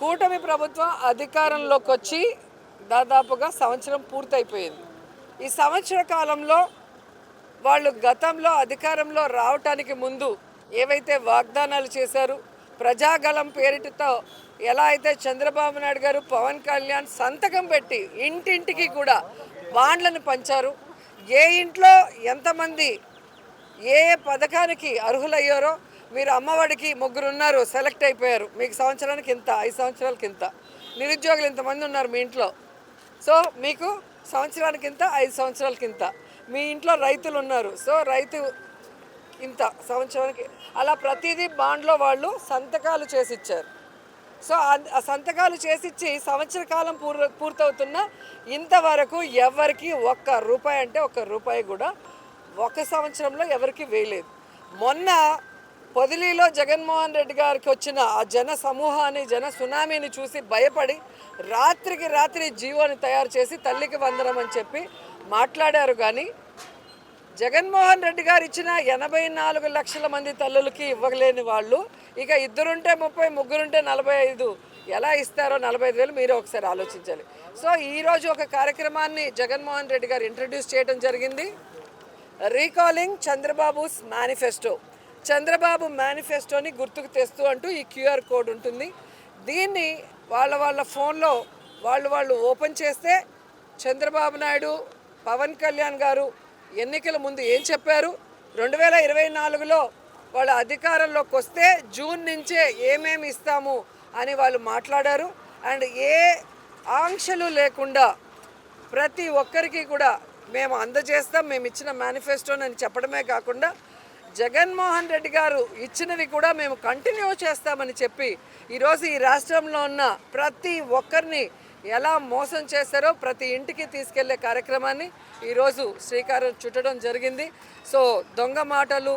కూటమి ప్రభుత్వం అధికారంలోకి వచ్చి దాదాపుగా సంవత్సరం పూర్తయిపోయింది. ఈ సంవత్సర కాలంలో వాళ్ళు గతంలో అధికారంలో రావటానికి ముందు ఏవైతే వాగ్దానాలు చేశారు, ప్రజాగళం పేరిటతో ఎలా అయితే చంద్రబాబు నాయుడు గారు, పవన్ కళ్యాణ్ సంతకం పెట్టి ఇంటింటికి కూడా బాండ్లను పంచారు. ఏ ఇంట్లో ఎంతమంది ఏ ఏ పథకానికి అర్హులయ్యారో, మీరు అమ్మఒడికి 3 ఉన్నారు, సెలెక్ట్ అయిపోయారు, మీకు సంవత్సరానికి ఇంత, 5 సంవత్సరాలకి ఇంత, నిరుద్యోగులు ఇంతమంది ఉన్నారు మీ ఇంట్లో, సో మీకు సంవత్సరానికి ఇంత, 5 సంవత్సరాలకి ఇంత, మీ ఇంట్లో రైతులు ఉన్నారు, సో రైతు ఇంత సంవత్సరానికి, అలా ప్రతిదీ బాండ్లో వాళ్ళు సంతకాలు చేసి ఇచ్చారు. సో ఆ సంతకాలు చేసిచ్చి సంవత్సర కాలం పూర్తవుతున్న ఇంతవరకు ఎవరికి ₹1 అంటే ₹1 కూడా ఒక సంవత్సరంలో ఎవరికి వేయలేదు. మొన్న పొదిలీలో జగన్మోహన్ రెడ్డి గారికి వచ్చిన ఆ జన సమూహాన్ని, జన సునామీని చూసి భయపడి రాత్రికి రాత్రి జీవోని తయారు చేసి తల్లికి వందనం అని చెప్పి మాట్లాడారు. కానీ జగన్మోహన్ రెడ్డి గారు ఇచ్చిన 84 లక్షల మంది తల్లులకి ఇవ్వలేని వాళ్ళు ఇక 2 ఉంటే 30, 3 ఉంటే 45 ఎలా ఇస్తారో 45,000 మీరు ఒకసారి ఆలోచించాలి. సో ఈరోజు ఒక కార్యక్రమాన్ని జగన్మోహన్ రెడ్డి గారు ఇంట్రడ్యూస్ చేయడం జరిగింది. Recalling Chandrababu's manifesto. చంద్రబాబు మేనిఫెస్టోని గుర్తుకు తెస్తూ అంటూ ఈ QR కోడ్ ఉంటుంది. దీన్ని వాళ్ళ ఫోన్లో వాళ్ళు ఓపెన్ చేస్తే చంద్రబాబు నాయుడు, పవన్ కళ్యాణ్ గారు ఎన్నికల ముందు ఏం చెప్పారు, 2024లో వాళ్ళ అధికారంలోకి వస్తే జూన్ నుంచే ఏమేమి ఇస్తాము అని వాళ్ళు మాట్లాడారు. అండ్ ఏ ఆంక్షలు లేకుండా ప్రతి ఒక్కరికి కూడా మేము అందజేస్తాం, మేము ఇచ్చిన మేనిఫెస్టోని అని చెప్పడమే కాకుండా జగన్మోహన్ రెడ్డి గారు ఇచ్చినవి కూడా మేము కంటిన్యూ చేస్తామని చెప్పి ఈరోజు ఈ రాష్ట్రంలో ఉన్న ప్రతి ఒక్కరిని ఎలా మోసం చేశారో ప్రతి ఇంటికి తీసుకెళ్లే కార్యక్రమాన్ని ఈరోజు శ్రీకారం చుట్టడం జరిగింది. సో దొంగ మాటలు,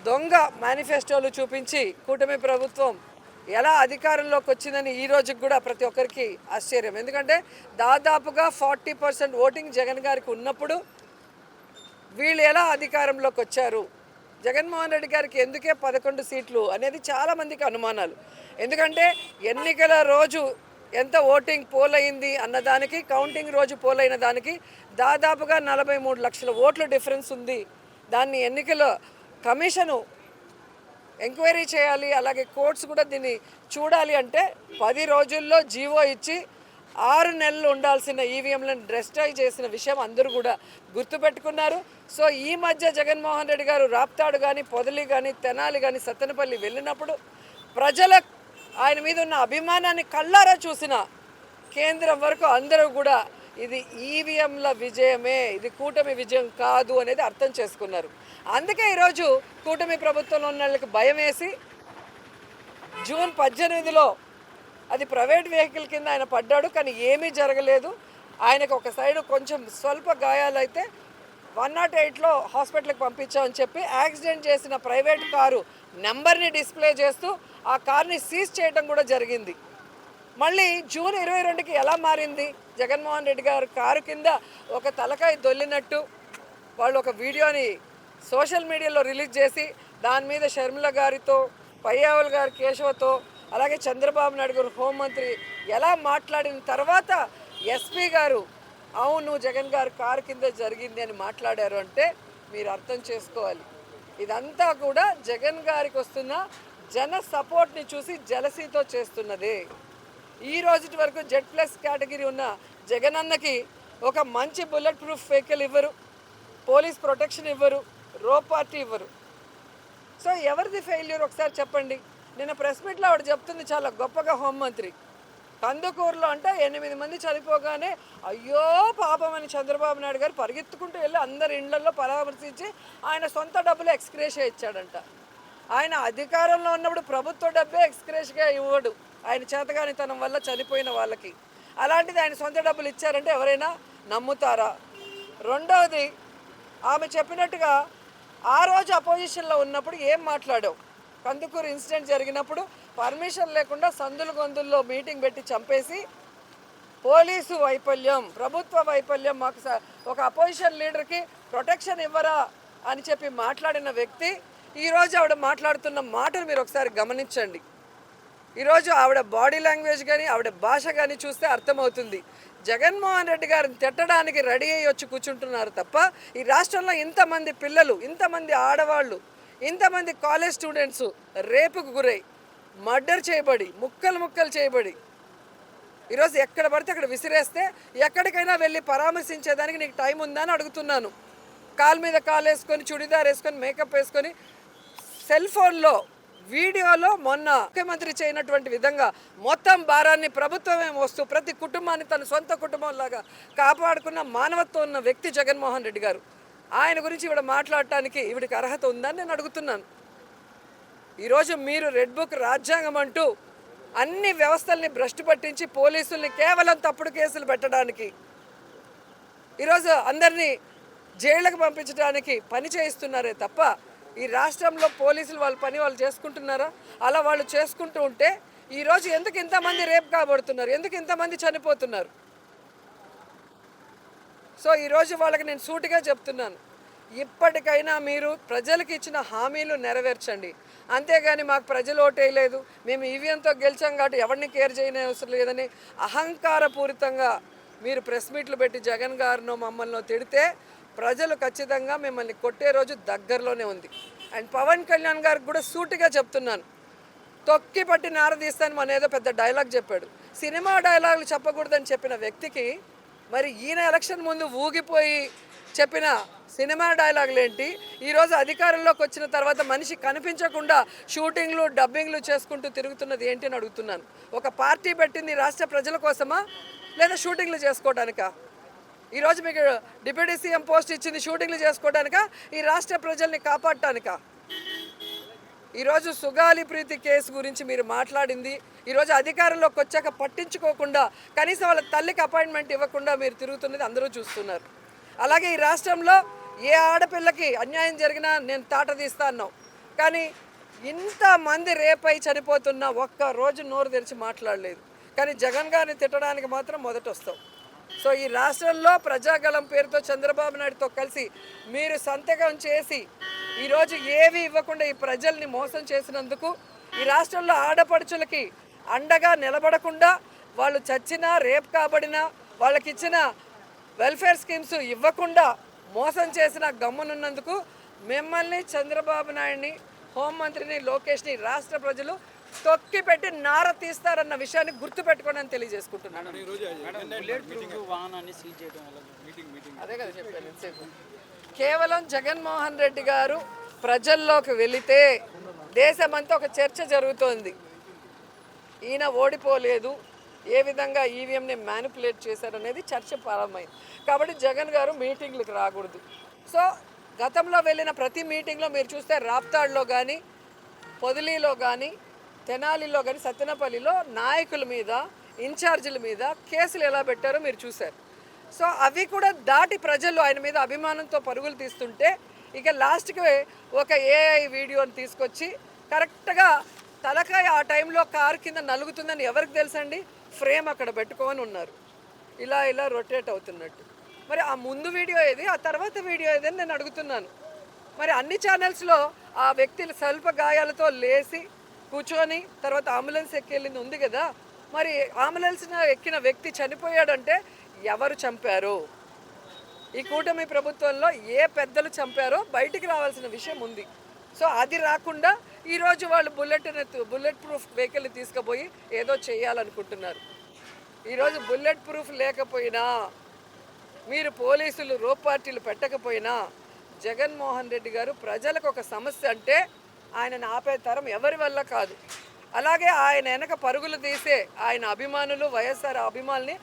దొంగ మేనిఫెస్టోలు చూపించి కూటమి ప్రభుత్వం ఎలా అధికారంలోకి వచ్చిందని ఈ రోజుకి కూడా ప్రతి ఒక్కరికి ఆశ్చర్యం. ఎందుకంటే దాదాపుగా 40% ఓటింగ్ జగన్ గారికి ఉన్నప్పుడు వీళ్ళు ఎలా అధికారంలోకి వచ్చారు, జగన్మోహన్ రెడ్డి గారికి ఎందుకే 11 సీట్లు అనేది చాలామందికి అనుమానాలు. ఎందుకంటే ఎన్నికల రోజు ఎంత ఓటింగ్ పోల్ అయింది అన్నదానికి, కౌంటింగ్ రోజు పోల్ అయిన దానికి దాదాపుగా 43 లక్షల ఓట్ల డిఫరెన్స్ ఉంది. దాన్ని ఎన్నికల కమిషను ఎంక్వైరీ చేయాలి, అలాగే కోర్ట్స్ కూడా దీన్ని చూడాలి. అంటే 10 రోజుల్లో జీవో ఇచ్చి 6 నెలలు ఉండాల్సిన ఈవీఎంలను డెస్ట్రాయ్ చేసిన విషయం అందరూ కూడా గుర్తుపెట్టుకున్నారు. సో ఈ మధ్య జగన్మోహన్ రెడ్డి గారు రాప్తాడు కానీ, పొదలి కానీ, తెనాలి కానీ, సత్తెనపల్లి వెళ్ళినప్పుడు ప్రజల ఆయన మీద ఉన్న అభిమానాన్ని కళ్ళారా చూసిన కేంద్రం వరకు అందరూ కూడా ఇది ఈవీఎంల విజయమే, ఇది కూటమి విజయం కాదు అనేది అర్థం చేసుకున్నారు. అందుకే ఈరోజు కూటమి ప్రభుత్వంలో ఉన్న వాళ్ళకి భయం వేసి జూన్ 18లో అది ప్రైవేట్ వెహికల్ కింద ఆయన పడ్డాడు, కానీ ఏమీ జరగలేదు. ఆయనకు ఒక సైడు కొంచెం స్వల్ప గాయాలైతే 108లో హాస్పిటల్కి పంపించామని చెప్పి యాక్సిడెంట్ చేసిన ప్రైవేట్ కారు నెంబర్ని డిస్ప్లే చేస్తూ ఆ కార్ని సీజ్ చేయడం కూడా జరిగింది. మళ్ళీ జూన్ 22కి ఎలా మారింది, జగన్మోహన్ రెడ్డి గారు కారు కింద ఒక తలకాయ దొల్లినట్టు వాళ్ళు ఒక వీడియోని సోషల్ మీడియాలో రిలీజ్ చేసి దాని మీద షర్మిల గారితో, పయ్యావుల్ గారి కేశవతో, అలాగే చంద్రబాబు నాయుడు గారు హోంమంత్రి ఎలా మాట్లాడిన తర్వాత ఎస్పీ గారు అవును జగన్ గారు కారు కింద జరిగింది అని మాట్లాడారు. అంటే మీరు అర్థం చేసుకోవాలి, ఇదంతా కూడా జగన్ గారికి వస్తున్న జన సపోర్ట్ని చూసి జలసీతో చేస్తున్నదే. ఈ రోజు వరకు Z+ కేటగిరీ ఉన్న జగన్ అన్నకి ఒక మంచి బుల్లెట్ ప్రూఫ్ వెహికల్ ఇవ్వరు, పోలీస్ ప్రొటెక్షన్ ఇవ్వరు, రో పార్టీ ఇవ్వరు. సో ఎవరిది ఫెయిల్యూర్ ఒకసారి చెప్పండి. నిన్న ప్రెస్ మీట్లో ఆవిడ చెప్తుంది చాలా గొప్పగా, హోంమంత్రి కందుకూరులో అంటే 8 మంది చనిపోగానే అయ్యో పాపం అని చంద్రబాబు నాయుడు గారు పరిగెత్తుకుంటూ వెళ్ళి అందరి ఇళ్లలో పరామర్శించి ఆయన సొంత డబ్బులు ఎక్స్గ్రేషియా ఇచ్చాడంట. ఆయన అధికారంలో ఉన్నప్పుడు ప్రభుత్వ డబ్బే ఎక్స్గ్రేషియా ఇవ్వడు, ఆయన చేతగానితనం వల్ల చనిపోయిన వాళ్ళకి. అలాంటిది ఆయన సొంత డబ్బులు ఇచ్చారంటే ఎవరైనా నమ్ముతారా? రెండవది, ఆమె చెప్పినట్టుగా ఆ రోజు అపోజిషన్లో ఉన్నప్పుడు ఏం మాట్లాడావు, కందుకూరు ఇన్సిడెంట్ జరిగినప్పుడు పర్మిషన్ లేకుండా సందులు గొంతుల్లో మీటింగ్ పెట్టి చంపేసి పోలీసు వైఫల్యం, ప్రభుత్వ వైఫల్యం, మాకు ఒక అపోజిషన్ లీడర్కి ప్రొటెక్షన్ ఇవ్వరా అని చెప్పి మాట్లాడిన వ్యక్తి ఈరోజు ఆవిడ మాట్లాడుతున్న మాటలు మీరు ఒకసారి గమనించండి. ఈరోజు ఆవిడ బాడీ లాంగ్వేజ్ కానీ ఆవిడ భాష కానీ చూస్తే అర్థమవుతుంది. జగన్మోహన్ రెడ్డి గారిని తిట్టడానికి రెడీ అయ్యి వచ్చి కూర్చుంటున్నారు తప్ప ఈ రాష్ట్రంలో ఇంతమంది పిల్లలు, ఇంతమంది ఆడవాళ్ళు, ఇంతమంది కాలేజ్ స్టూడెంట్స్ రేపుకు గురై మర్డర్ చేయబడి ముక్కలు ముక్కలు చేయబడి ఈరోజు ఎక్కడ పడితే అక్కడ విసిరేస్తే ఎక్కడికైనా వెళ్ళి పరామర్శించేదానికి నీకు టైం ఉందా అని అడుగుతున్నాను. కాలు మీద కాలు వేసుకొని, చుడిదార్ వేసుకొని, మేకప్ వేసుకొని, సెల్ ఫోన్లో వీడియోలో మొన్న ముఖ్యమంత్రి చేయనటువంటి విధంగా మొత్తం భారాన్ని ప్రభుత్వమే మోస్తూ ప్రతి కుటుంబాన్ని తన సొంత కుటుంబంలాగా కాపాడుకున్న మానవత్వం ఉన్న వ్యక్తి జగన్మోహన్ రెడ్డి గారు. ఆయన గురించి ఇవిడ మాట్లాడటానికి ఇవిడికి అర్హత ఉందని నేను అడుగుతున్నాను. ఈరోజు మీరు రెడ్ బుక్ రాజ్యాంగం అంటూ అన్ని వ్యవస్థల్ని భ్రష్టు పట్టించి పోలీసుల్ని కేవలం తప్పుడు కేసులు పెట్టడానికి, ఈరోజు అందరినీ జైళ్ళకు పంపించడానికి పని చేయిస్తున్నారే తప్ప ఈ రాష్ట్రంలో పోలీసులు వాళ్ళ పని వాళ్ళు చేసుకుంటున్నారా? అలా వాళ్ళు చేసుకుంటూ ఉంటే ఈరోజు ఎందుకు ఇంతమంది రేపు కాబడుతున్నారు, ఎందుకు ఇంతమంది చనిపోతున్నారు? సో ఈరోజు వాళ్ళకి నేను సూటిగా చెప్తున్నాను, ఇప్పటికైనా మీరు ప్రజలకు ఇచ్చిన హామీలు నెరవేర్చండి. అంతేగాని మాకు ప్రజలు ఓటేయలేదు, మేము ఈవీఎంతో గెలిచాం కాబట్టి ఎవరిని కేర్ చేయని అవసరం లేదని అహంకారపూరితంగా మీరు ప్రెస్ మీట్లు పెట్టి జగన్ గారినో మమ్మల్ని తిడితే ప్రజలు ఖచ్చితంగా మిమ్మల్ని కొట్టే రోజు దగ్గరలోనే ఉంది. అండ్ పవన్ కళ్యాణ్ గారికి కూడా సూటిగా చెప్తున్నాను, తొక్కి పట్టి నారదీస్తాను మన ఏదో పెద్ద డైలాగ్ చెప్పాడు. సినిమా డైలాగులు చెప్పకూడదని చెప్పిన వ్యక్తికి మరి ఈయన ఎలక్షన్ ముందు ఊగిపోయి చెప్పిన సినిమా డైలాగులు ఏంటి? ఈరోజు అధికారంలోకి వచ్చిన తర్వాత మనిషి కనిపించకుండా షూటింగ్లు డబ్బింగ్లు చేసుకుంటూ తిరుగుతున్నది ఏంటి అని అడుగుతున్నాను. ఒక పార్టీ పెట్టింది రాష్ట్ర ప్రజల కోసమా లేదా షూటింగ్లు చేసుకోవడానికా? ఈరోజు మీకు డిప్యూటీ సీఎం పోస్ట్ ఇచ్చింది షూటింగ్లు చేసుకోవడానికా, ఈ రాష్ట్ర ప్రజల్ని కాపాడటానికా? ఈరోజు సుగాలి ప్రీతి కేసు గురించి మీరు మాట్లాడింది, ఈరోజు అధికారంలోకి వచ్చాక పట్టించుకోకుండా కనీసం వాళ్ళ తల్లికి అపాయింట్మెంట్ ఇవ్వకుండా మీరు తిరుగుతున్నది అందరూ చూస్తున్నారు. అలాగే ఈ రాష్ట్రంలో ఏ ఆడపిల్లకి అన్యాయం జరిగినా నేను తాట తీస్తా అన్నావు, కానీ ఇంతమంది రేపై చనిపోతున్నా ఒక్క రోజు నోరు తెరిచి మాట్లాడలేదు. కానీ జగన్ గారిని తిట్టడానికి మాత్రం మొదట వస్తావు. సో ఈ రాష్ట్రంలో ప్రజాగళం పేరుతో చంద్రబాబు నాయుడుతో కలిసి మీరు సంతకం చేసి ఈరోజు ఏవి ఇవ్వకుండా ఈ ప్రజల్ని మోసం చేసినందుకు, ఈ రాష్ట్రంలో ఆడపడుచులకి అండగా నిలబడకుండా వాళ్ళు చచ్చినా రేపు కాబడినా వాళ్ళకి ఇచ్చిన వెల్ఫేర్ స్కీమ్స్ ఇవ్వకుండా మోసం చేసిన గమ్మునున్నందుకు మిమ్మల్ని, చంద్రబాబు నాయుడిని, హోంమంత్రిని, లోకేష్ని రాష్ట్ర ప్రజలు తొక్కి పెట్టి నార తీస్తారన్న విషయాన్ని గుర్తుపెట్టుకోండి అని తెలియజేసుకుంటున్నాను. అదే కదా చెప్పాను. కేవలం జగన్మోహన్ రెడ్డి గారు ప్రజల్లోకి వెళితే దేశమంతా ఒక చర్చ జరుగుతోంది. ఈయన ఓడిపోలేదు, ఏ విధంగా ఈవీఎంని మ్యానిపులేట్ చేశారనేది చర్చ ప్రారంభమైంది. కాబట్టి జగన్ గారు మీటింగ్లకు రాకూడదు. సో గతంలో వెళ్ళిన ప్రతి మీటింగ్లో మీరు చూస్తే రాప్తాడ్లో కానీ, పొదిలీలో కానీ, తెనాలిలో కానీ, సత్తెనపల్లిలో నాయకుల మీద, ఇన్ఛార్జీల మీద కేసులు ఎలా పెట్టారో మీరు చూశారు. సో అవి కూడా దాటి ప్రజలు ఆయన మీద అభిమానంతో పరుగులు తీస్తుంటే ఇక లాస్ట్కి ఒక ఏఐ వీడియోని తీసుకొచ్చి కరెక్ట్గా తలకాయ ఆ టైంలో కారు కింద నలుగుతుందని ఎవరికి తెలుసండి? ఫ్రేమ్ అక్కడ పెట్టుకొని ఉన్నారు, ఇలా ఇలా రొటేట్ అవుతున్నట్టు. మరి ఆ ముందు వీడియో ఏది, ఆ తర్వాత వీడియో ఏది అని నేను అడుగుతున్నాను. మరి అన్ని ఛానల్స్లో ఆ వ్యక్తులు స్వల్ప గాయాలతో లేచి కూర్చొని తర్వాత అంబులెన్స్ ఎక్కెళ్ళింది ఉంది కదా, మరి అంబులెన్స్ ఎక్కిన వ్యక్తి చనిపోయాడంటే ఎవరు చంపారు? ఈ కూటమి ప్రభుత్వంలో ఏ పెద్దలు చంపారో బయటికి రావాల్సిన విషయం ఉంది. సో అది రాకుండా ఈరోజు వాళ్ళు బుల్లెట్ ప్రూఫ్ వెహికల్ని తీసుకుపోయి ఏదో చేయాలనుకుంటున్నారు. ఈరోజు బుల్లెట్ ప్రూఫ్ లేకపోయినా, మీరు పోలీసులు రోప్ పార్టీలు పెట్టకపోయినా, జగన్మోహన్ రెడ్డి గారు ప్రజలకు ఒక సమస్య అంటే ఆయనను ఆపే తరం ఎవరి వల్ల కాదు. అలాగే ఆయన వెనక పరుగులు తీసే ఆయన అభిమానులు, వైఎస్ఆర్ అభిమానుల్ని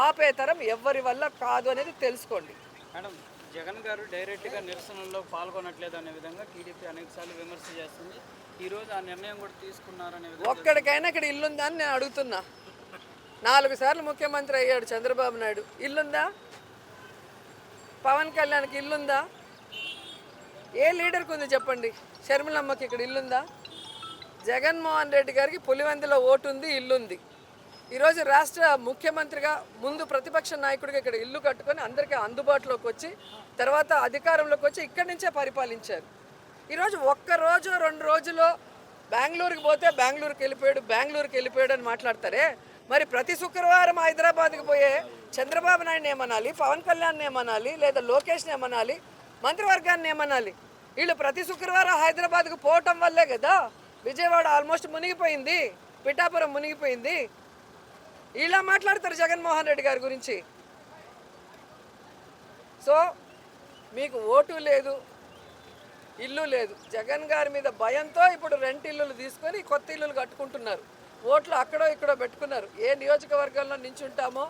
ఆపే తరం ఎవరి వల్ల కాదు అనేది తెలుసుకోండి. మేడం, జగన్ గారు డైరెక్ట్గా నిరసనలో పాల్గొనట్లేదు అనే విధంగా టీడీపీ అనేకసార్లు విమర్శ చేస్తుంది. ఈరోజు ఆ నిర్ణయం కూడా తీసుకున్నారనే విధంగా ఒక్కడికైనా ఇక్కడ ఇల్లుందా అని నేను అడుగుతున్నా. 4 సార్లు ముఖ్యమంత్రి అయ్యాడు చంద్రబాబు నాయుడు, ఇల్లుందా? పవన్ కళ్యాణ్కి ఇల్లుందా? ఏ లీడర్కి ఉంది చెప్పండి? షర్మిలమ్మకి ఇక్కడ ఇల్లుందా? జగన్మోహన్ రెడ్డి గారికి పులివెందులో ఓటు ఉంది, ఇల్లుంది. ఈరోజు రాష్ట్ర ముఖ్యమంత్రిగా ముందు ప్రతిపక్ష నాయకుడిగా ఇక్కడ ఇల్లు కట్టుకొని అందరికీ అందుబాటులోకి వచ్చి తర్వాత అధికారంలోకి వచ్చి ఇక్కడి నుంచే పరిపాలించారు. ఈరోజు ఒక్క రోజు 2 రోజులో బెంగళూరుకి పోతే బెంగళూరుకి వెళ్ళిపోయాడు అని మాట్లాడతారే. మరి ప్రతి శుక్రవారం హైదరాబాద్కి పోయే చంద్రబాబు నాయుడుని ఏమనాలి, పవన్ కళ్యాణ్ని ఏమనాలి, లేదా లోకేష్ని ఏమనాలి, మంత్రివర్గాన్ని ఏమనాలి? వీళ్ళు ప్రతి శుక్రవారం హైదరాబాద్కు పోవటం వల్లే కదా విజయవాడ ఆల్మోస్ట్ మునిగిపోయింది, పిఠాపురం మునిగిపోయింది. ఇలా మాట్లాడతారు జగన్మోహన్ రెడ్డి గారి గురించి. సో మీకు ఓటు లేదు, ఇల్లు లేదు. జగన్ గారి మీద భయంతో ఇప్పుడు రెంట్ ఇల్లులు తీసుకొని కొత్త ఇల్లులు కట్టుకుంటున్నారు. ఓట్లు అక్కడో ఇక్కడో పెట్టుకున్నారు. ఏ నియోజకవర్గంలో నించుంటామో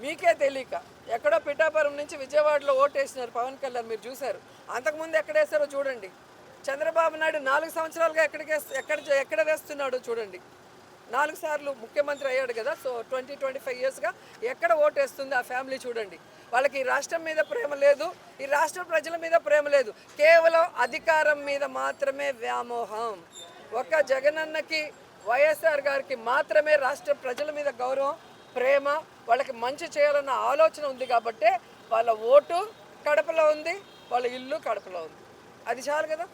మీకే తెలియక ఎక్కడో పిఠాపురం నుంచి విజయవాడలో ఓటు వేసినారు పవన్ కళ్యాణ్, మీరు చూశారు. అంతకుముందు ఎక్కడ వేస్తారో చూడండి. చంద్రబాబు నాయుడు 4 సంవత్సరాలుగా ఎక్కడ వేస్తున్నాడో చూడండి. 4 సార్లు ముఖ్యమంత్రి అయ్యాడు కదా. సో 20-25 ఇయర్స్గా ఎక్కడ ఓటు వేస్తుంది ఆ ఫ్యామిలీ చూడండి. వాళ్ళకి ఈ రాష్ట్రం మీద ప్రేమ లేదు, ఈ రాష్ట్ర ప్రజల మీద ప్రేమ లేదు, కేవలం అధికారం మీద మాత్రమే వ్యామోహం. ఒక్క జగనన్నకి, వైఎస్ఆర్ గారికి మాత్రమే రాష్ట్ర ప్రజల మీద గౌరవం, ప్రేమ, వాళ్ళకి మంచి చేయాలన్న ఆలోచన ఉంది. కాబట్టే వాళ్ళ ఓటు కడపలో ఉంది, వాళ్ళ ఇల్లు కడపలో ఉంది. అది చాలు కదా.